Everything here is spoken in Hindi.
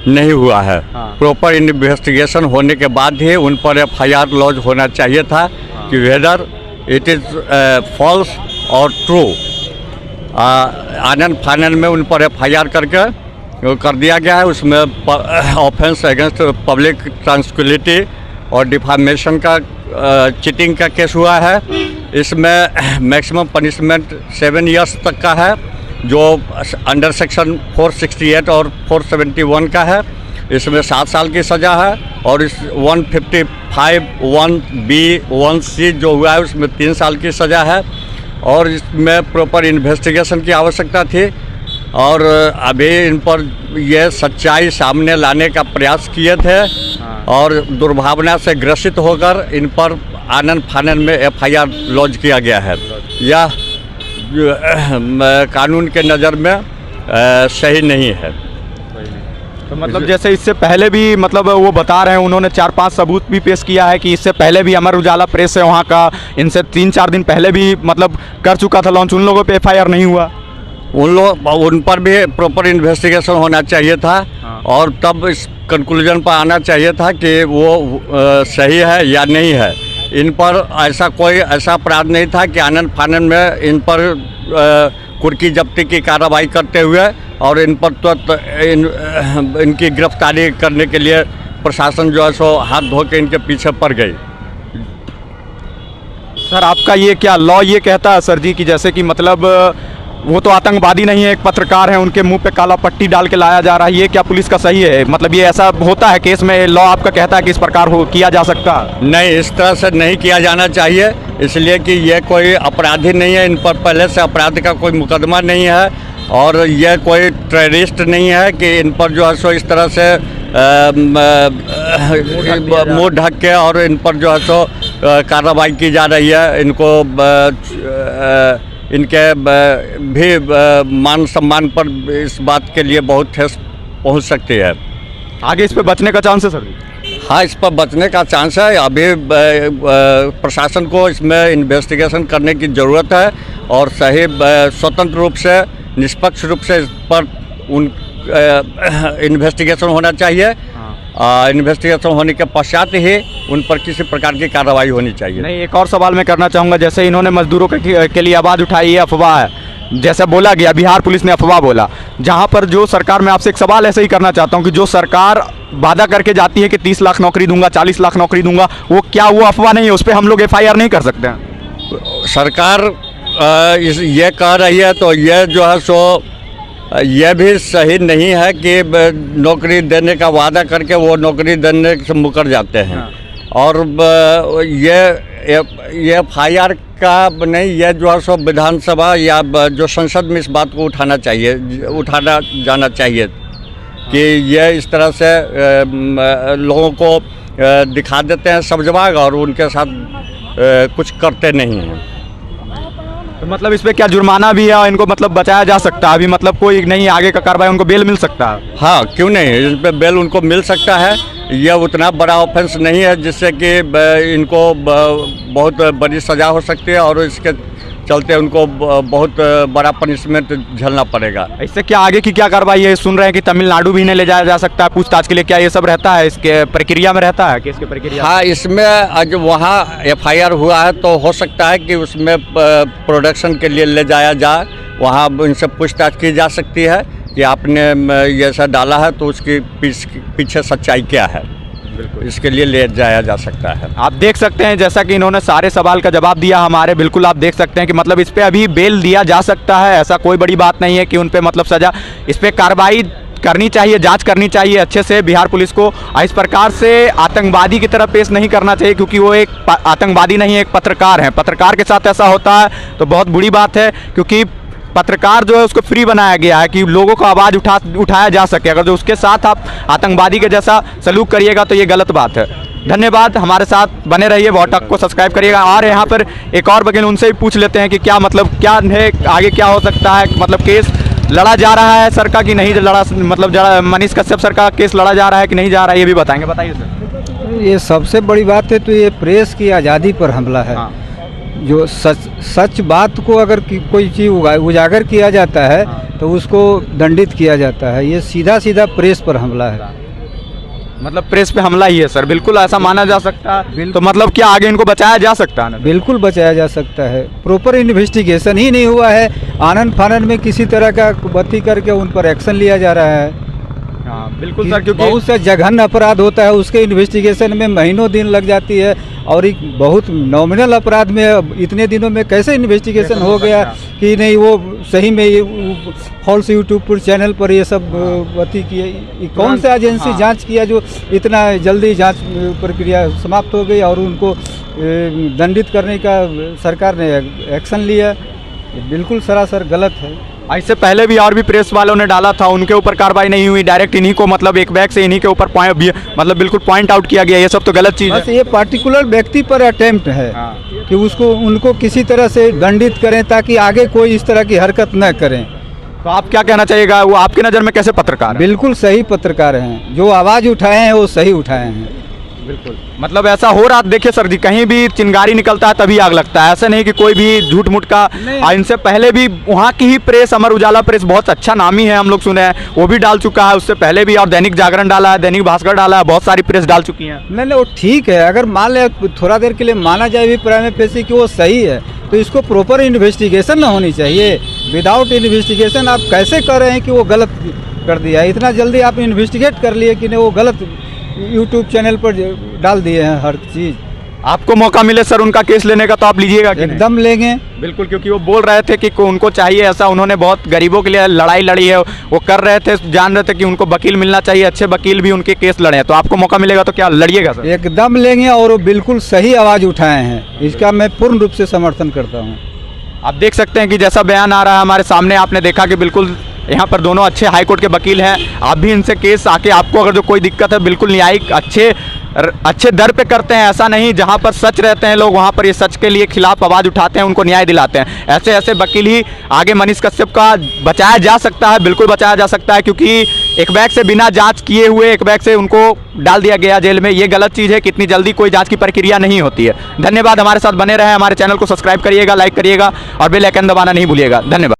नहीं हुआ है। हाँ। प्रॉपर इन्वेस्टिगेशन होने के बाद ही उन पर FIR लॉन्च होना चाहिए था कि वेदर इट इज़ फॉल्स और ट्रू। आनंद फानन में उन पर FIR करके कर दिया गया है। उसमें ऑफेंस अगेंस्ट पब्लिक ट्रांसक्विलिटी और डिफामेशन का चीटिंग का केस हुआ है। इसमें मैक्सिमम पनिशमेंट 7 इयर्स तक का है, जो अंडर सेक्शन 468 और 471 का है। इसमें 7 साल की सज़ा है और इस 155(1)(b)(1)(c) जो हुआ है उसमें 3 साल की सज़ा है। और इसमें प्रॉपर इन्वेस्टिगेशन की आवश्यकता थी और अभी इन पर ये सच्चाई सामने लाने का प्रयास किए थे और दुर्भावना से ग्रसित होकर इन पर आनंद फानन में FIR लॉन्च किया गया है। यह कानून के नज़र में सही नहीं है। तो मतलब जैसे इससे पहले भी मतलब वो बता रहे हैं, उन्होंने 4-5 सबूत भी पेश किया है कि इससे पहले भी अमर उजाला प्रेस है वहाँ का, इनसे 3-4 दिन पहले भी मतलब कर चुका था लॉन्च, उन लोगों पे FIR नहीं हुआ। उन पर भी प्रॉपर इन्वेस्टिगेशन होना चाहिए था। हाँ। और तब इस कंक्लूजन पर आना चाहिए था कि वो सही है या नहीं है। इन पर कोई ऐसा अपराध नहीं था कि आनंद फानन में इन पर कुर्की जब्ती की कार्रवाई करते हुए और इन पर इनकी गिरफ्तारी करने के लिए प्रशासन जो है सो हाथ धो के इनके पीछे पड़ गई। सर आपका ये क्या लॉ ये कहता है सर जी कि जैसे कि मतलब वो तो आतंकवादी नहीं है, एक पत्रकार है, उनके मुंह पे काला पट्टी डाल के लाया जा रहा है, ये क्या पुलिस का सही है? मतलब ये ऐसा होता है केस में, लॉ आपका कहता है कि इस प्रकार हो किया जा सकता है? नहीं, इस तरह से नहीं किया जाना चाहिए, इसलिए कि ये कोई अपराधी नहीं है, इन पर पहले से अपराध का कोई मुकदमा नहीं है और ये कोई टेररिस्ट नहीं है कि इन पर जो है सो इस तरह से मुँह ढक के और इन पर जो है सो कार्रवाई की जा रही है। इनको इनके भी मान सम्मान पर इस बात के लिए बहुत ठेस पहुंच सकती है। आगे इस पे बचने का चांस है सर? हाँ, इस पर बचने का चांस है। अभी प्रशासन को इसमें इन्वेस्टिगेशन करने की ज़रूरत है और सही स्वतंत्र रूप से निष्पक्ष रूप से इस पर इन्वेस्टिगेशन होना चाहिए। इन्वेस्टिगेशन होने के पश्चात ही उन पर किसी प्रकार की कार्रवाई होनी चाहिए। नहीं, एक और सवाल मैं करना चाहूँगा, जैसे इन्होंने मजदूरों के लिए आवाज़ उठाई, ये अफवाह है जैसा बोला गया, बिहार पुलिस ने अफवाह बोला, जहाँ पर जो सरकार, मैं आपसे एक सवाल ऐसे ही करना चाहता हूँ कि जो सरकार वादा करके जाती है कि 30 लाख नौकरी दूंगा, 40 लाख नौकरी दूंगा, वो क्या वो अफवाह नहीं है? उस पर हम लोग FIR नहीं कर सकते हैं? सरकार ये कह रही है तो ये जो है सो यह भी सही नहीं है कि नौकरी देने का वादा करके वो नौकरी देने से मुकर जाते हैं। हाँ। और ये FIR का नहीं, ये जो है सो विधानसभा या जो संसद में इस बात को उठाना जाना चाहिए कि ये इस तरह से लोगों को दिखा देते हैं सब्जबाग और उनके साथ कुछ करते नहीं हैं। तो मतलब इस पे क्या जुर्माना भी है, इनको मतलब बचाया जा सकता है? अभी मतलब कोई नहीं आगे का कार्रवाई, उनको बेल मिल सकता है? हाँ, क्यों नहीं, इस पे बेल उनको मिल सकता है। यह उतना बड़ा ऑफेंस नहीं है जिससे कि इनको बहुत बड़ी सज़ा हो सकती है और इसके चलते उनको बहुत बड़ा पनिशमेंट झेलना पड़ेगा। इससे क्या आगे की क्या कार्रवाई है? सुन रहे हैं कि तमिलनाडु भी इन्हें ले जाया जा सकता है पूछताछ के लिए, क्या ये सब रहता है इसके प्रक्रिया में, रहता है केस की प्रक्रिया? हाँ, इसमें आज वहाँ FIR हुआ है तो हो सकता है कि उसमें प्रोडक्शन के लिए ले जाया जाए, वहाँ इनसे पूछताछ की जा सकती है कि आपने ये ऐसा डाला है तो उसकी पीछे सच्चाई क्या है, इसके लिए ले जाया जा सकता है। आप देख सकते हैं जैसा कि इन्होंने सारे सवाल का जवाब दिया हमारे, बिल्कुल आप देख सकते हैं कि मतलब इस पे अभी बेल दिया जा सकता है, ऐसा कोई बड़ी बात नहीं है कि उन पे मतलब सज़ा, इस पे कार्रवाई करनी चाहिए, जांच करनी चाहिए अच्छे से बिहार पुलिस को। इस प्रकार से आतंकवादी की तरह पेश नहीं करना चाहिए, क्योंकि वो एक आतंकवादी नहीं है, एक पत्रकार है। पत्रकार के साथ ऐसा होता है तो बहुत बुरी बात है, क्योंकि पत्रकार जो है उसको फ्री बनाया गया है कि लोगों को आवाज़ उठाया जा सके। अगर जो उसके साथ आप आतंकवादी के जैसा सलूक करिएगा तो ये गलत बात है। धन्यवाद, हमारे साथ बने रहिए, वॉटक को सब्सक्राइब करिएगा। और यहाँ पर एक और बगल उनसे भी पूछ लेते हैं कि क्या मतलब क्या है आगे, क्या हो सकता है, मतलब केस लड़ा जा रहा है सर का कि नहीं लड़ा, मतलब मनीष कश्यप सर का केस लड़ा जा रहा है कि नहीं जा रहा है, ये भी बताएंगे। बताइए सर। ये सबसे बड़ी बात है तो ये प्रेस की आज़ादी पर हमला है। हाँ। जो सच बात को अगर कोई चीज़ उजागर किया जाता है तो उसको दंडित किया जाता है। ये सीधा सीधा प्रेस पर हमला है। मतलब प्रेस पे हमला ही है सर, बिल्कुल ऐसा माना जा सकता है। तो मतलब क्या आगे इनको बचाया जा सकता है ना? बिल्कुल बचाया जा सकता है। प्रॉपर इन्वेस्टिगेशन ही नहीं हुआ है, आनंद फानन में किसी तरह का बत्ती करके उन पर एक्शन लिया जा रहा है। हाँ बिल्कुल सर, क्योंकि बहुत सा जघन्य अपराध होता है, उसके इन्वेस्टिगेशन में महीनों दिन लग जाती है, और एक बहुत नॉमिनल अपराध में इतने दिनों में कैसे इन्वेस्टिगेशन हो गया कि नहीं वो सही में ये फॉल्स यूट्यूब पर चैनल पर ये सब अति किए। कौन सा एजेंसी जांच किया जो इतना जल्दी जांच प्रक्रिया समाप्त हो गई और उनको दंडित करने का सरकार ने एक्शन लिया? ये बिल्कुल सरासर गलत है। इससे पहले भी और भी प्रेस वालों ने डाला था, उनके ऊपर कार्रवाई नहीं हुई, डायरेक्ट इन्हीं को मतलब एक बैग से इन्हीं के ऊपर मतलब बिल्कुल पॉइंट आउट किया गया। ये सब तो गलत चीज़ है। ये पार्टिकुलर व्यक्ति पर अटेम्प्ट है कि उनको किसी तरह से दंडित करें ताकि आगे कोई इस तरह की हरकत न करें। तो आप क्या कहना चाहिएगा, वो आपकी नज़र में कैसे पत्रकार हैं? बिल्कुल सही पत्रकार हैं, जो आवाज़ उठाए हैं वो सही उठाए हैं। बिल्कुल मतलब ऐसा हो रहा, देखिए सर जी, कहीं भी चिंगारी निकलता है तभी आग लगता है, ऐसा नहीं कि कोई भी झूठ मूठ का। इनसे पहले भी वहाँ की ही प्रेस, अमर उजाला प्रेस बहुत अच्छा नामी है, हम लोग सुने हैं, वो भी डाल चुका है। उससे पहले भी और दैनिक जागरण डाला है, दैनिक भास्कर डाला है, बहुत सारी प्रेस डाल चुकी हैं। नहीं वो ठीक है, अगर मान ले थोड़ा देर के लिए माना जाए भी प्राइम फेसी कि वो सही है, तो इसको प्रॉपर इन्वेस्टिगेशन ना होनी चाहिए। विदाउट इन्वेस्टिगेशन आप कैसे कर रहे हैं कि वो गलत कर दिया? इतना जल्दी आप इन्वेस्टिगेट कर लिए कि नहीं वो गलत यूट्यूब चैनल पर डाल दिए हैं हर चीज़। आपको मौका मिले सर उनका केस लेने का तो आप लीजिएगा? एकदम लेंगे। बिल्कुल, क्योंकि वो बोल रहे थे कि उनको चाहिए ऐसा, उन्होंने बहुत गरीबों के लिए लड़ाई लड़ी है, वो कर रहे थे, जान रहे थे कि उनको वकील मिलना चाहिए, अच्छे वकील भी उनके केस लड़े हैं। तो आपको मौका मिलेगा तो क्या लड़िएगा सर? एकदम लेंगे, और वो बिल्कुल सही आवाज़ उठाए हैं, इसका मैं पूर्ण रूप से समर्थन करता हूँ। आप देख सकते हैं कि जैसा बयान आ रहा है हमारे सामने, आपने देखा कि बिल्कुल यहाँ पर दोनों अच्छे हाईकोर्ट के वकील हैं। आप भी इनसे केस आके, आपको अगर जो कोई दिक्कत है, बिल्कुल न्यायिक अच्छे दर पे करते हैं। ऐसा नहीं, जहाँ पर सच रहते हैं लोग वहाँ पर ये सच के लिए खिलाफ आवाज़ उठाते हैं, उनको न्याय दिलाते हैं। ऐसे वकील ही आगे मनीष कश्यप का बचाया जा सकता है, बिल्कुल बचाया जा सकता है, क्योंकि एक बैग से बिना जांच किए हुए एक बैग से उनको डाल दिया गया जेल में। ये गलत चीज़ है कि इतनी जल्दी कोई जांच की प्रक्रिया नहीं होती है। धन्यवाद, हमारे साथ बने रहे, हमारे चैनल को सब्सक्राइब करिएगा, लाइक करिएगा और बेल आइकन दबाना नहीं भूलिएगा। धन्यवाद।